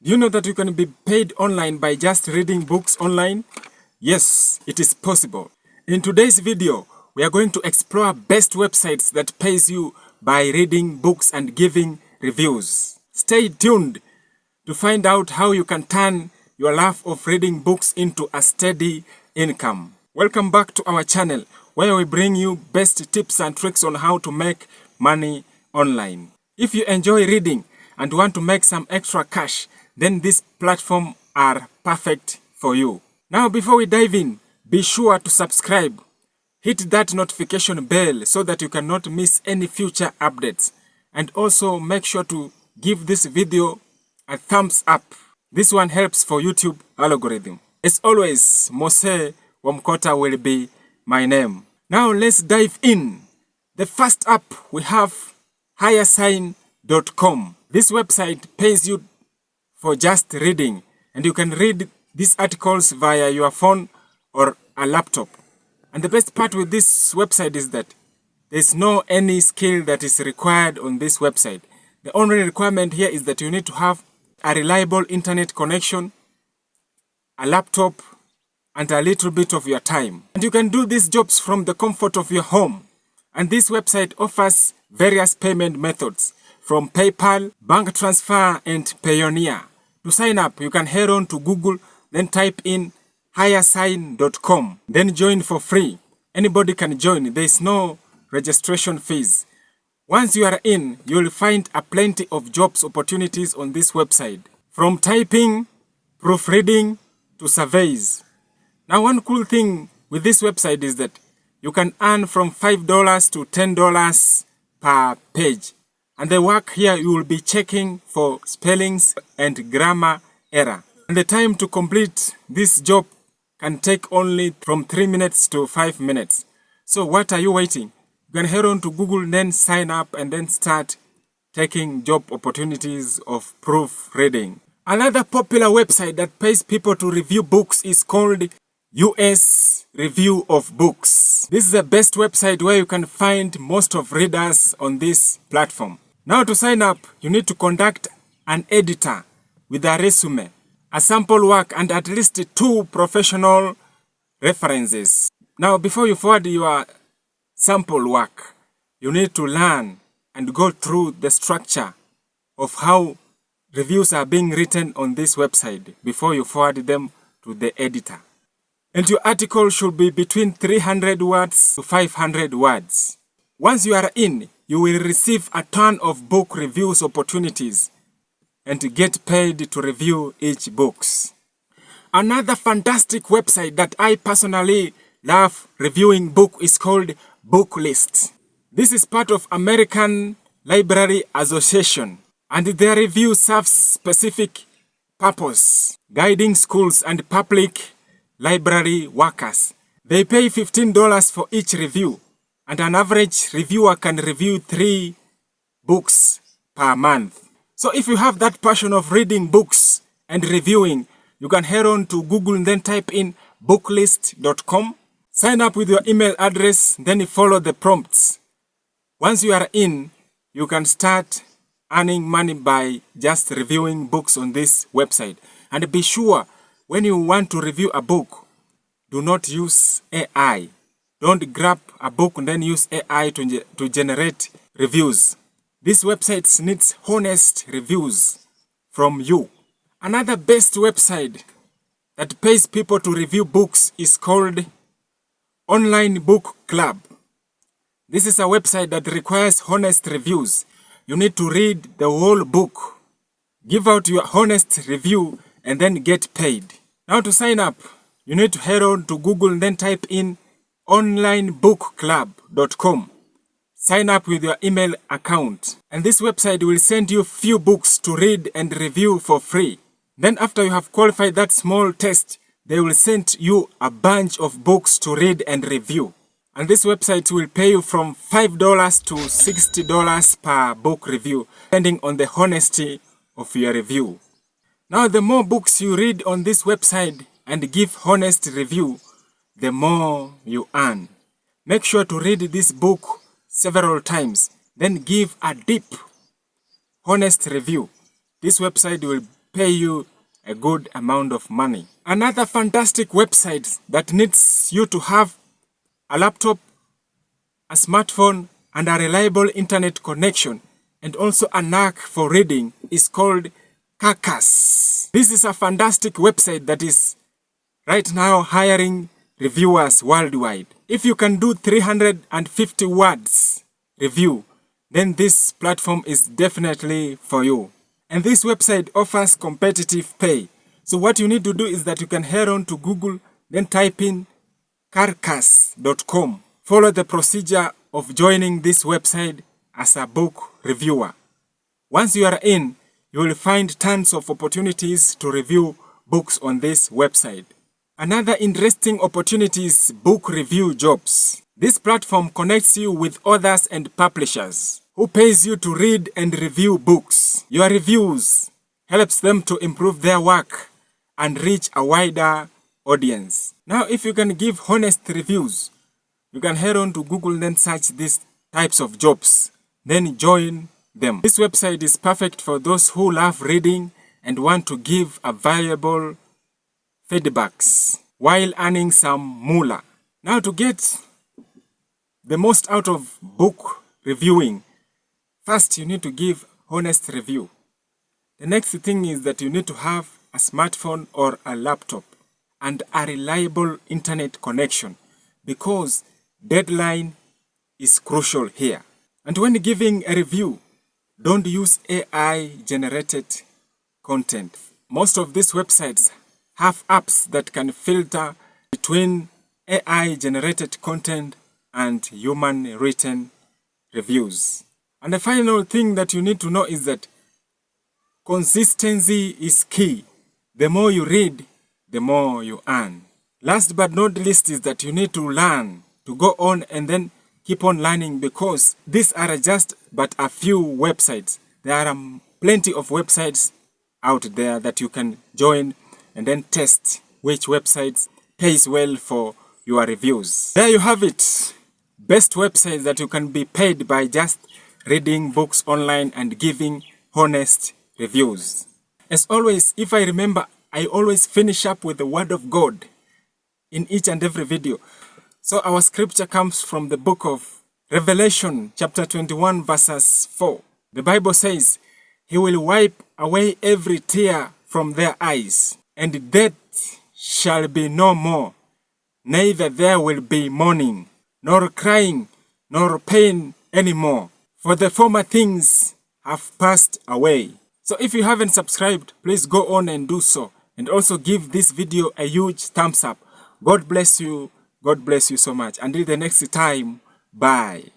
Do you know that you can be paid online by just reading books online? Yes, it is possible. In today's video, we are going to explore best websites that pays you by reading books and giving reviews. Stay tuned to find out how you can turn your love of reading books into a steady income. Welcome back to our channel, where we bring you best tips and tricks on how to make money online. If you enjoy reading and want to make some extra cash, then this platform are perfect for you. Now, before we dive in, be sure to subscribe. Hit that notification bell so that you cannot miss any future updates. And also make sure to give this video a thumbs up. This one helps for YouTube algorithm. As always, Mose Wamkota will be my name. Now let's dive in. The first app we have highersign.com. This website pays you for just reading, and you can read these articles via your phone or a laptop. And the best part with this website is that there's no any skill that is required on this website. The only requirement here is that you need to have a reliable internet connection, a laptop, and a little bit of your time. And you can do these jobs from the comfort of your home. And this website offers various payment methods from PayPal, bank transfer, and Payoneer. To sign up, you can head on to Google, then type in highersign.com, then join for free. Anybody can join. There is no registration fees. Once you are in, you will find a plenty of jobs opportunities on this website, from typing, proofreading, to surveys. Now, one cool thing with this website is that you can earn from $5 to $10 per page. And the work here, you will be checking for spellings and grammar error. And the time to complete this job can take only from 3 minutes to 5 minutes. So what are you waiting? You can head on to Google, then sign up, and then start taking job opportunities of proofreading. Another popular website that pays people to review books is called US Review of Books. This is the best website where you can find most of readers on this platform. Now, to sign up, you need to contact an editor with a resume, a sample work, and at least 2 professional references. Now, before you forward your sample work, you need to learn and go through the structure of how reviews are being written on this website before you forward them to the editor. And your article should be between 300 words to 500 words. Once you are in, you will receive a ton of book reviews opportunities and get paid to review each books. Another fantastic website that I personally love reviewing book is called Booklist. This is part of American Library Association, and their review serves specific purpose, guiding schools and public library workers. They pay $15 for each review, and an average reviewer can review 3 books per month. So if you have that passion of reading books and reviewing, you can head on to Google and then type in booklist.com. Sign up with your email address, then you follow the prompts. Once you are in, you can start earning money by just reviewing books on this website. And be sure, when you want to review a book, do not use AI. Don't grab a book and then use AI to generate reviews. This website needs honest reviews from you. Another best website that pays people to review books is called Online Book Club. This is a website that requires honest reviews. You need to read the whole book, give out your honest review, and then get paid. Now, to sign up, you need to head on to Google and then type in onlinebookclub.com. Sign up with your email account, and this website will send you few books to read and review for free. Then after you have qualified that small test, they will send you a bunch of books to read and review. And this website will pay you from $5 to $60 per book review, depending on the honesty of your review. Now, the more books you read on this website and give honest review, the more you earn. Make sure to read this book several times, then give a deep, honest review. This website will pay you a good amount of money. Another fantastic website that needs you to have a laptop, a smartphone, and a reliable internet connection, and also a knack for reading is called Kirkus. This is a fantastic website that is right now hiring reviewers worldwide. If you can do 350 words review, then this platform is definitely for you. And this website offers competitive pay. So what you need to do is that you can head on to Google, then type in kirkus.com. Follow the procedure of joining this website as a book reviewer. Once you are in, you will find tons of opportunities to review books on this website. Another interesting opportunity is book review jobs. This platform connects you with authors and publishers who pays you to read and review books. Your reviews helps them to improve their work and reach a wider audience. Now, if you can give honest reviews, you can head on to Google and then search these types of jobs, then join them. This website is perfect for those who love reading and want to give a valuable feedbacks while earning some moolah. Now, to get the most out of book reviewing, first you need to give honest review. The next thing is that you need to have a smartphone or a laptop and a reliable internet connection, because deadline is crucial here. And when giving a review, don't use AI generated content. Most of these websites have apps that can filter between AI generated content and human written reviews. And the final thing that you need to know is that consistency is key. The more you read, the more you earn. Last but not least is that you need to learn, to go on and then keep on learning, because these are just but a few websites. There are plenty of websites out there that you can join and then test which websites pays well for your reviews. There you have it. Best websites that you can be paid by just reading books online and giving honest reviews. As always, if I remember, I always finish up with the word of God in each and every video. So our scripture comes from the book of Revelation, chapter 21, verses 4. The Bible says, "He will wipe away every tear from their eyes, and death shall be no more. Neither there will be mourning, nor crying, nor pain anymore, for the former things have passed away." So if you haven't subscribed, please go on and do so. And also give this video a huge thumbs up. God bless you. God bless you so much. Until the next time, bye.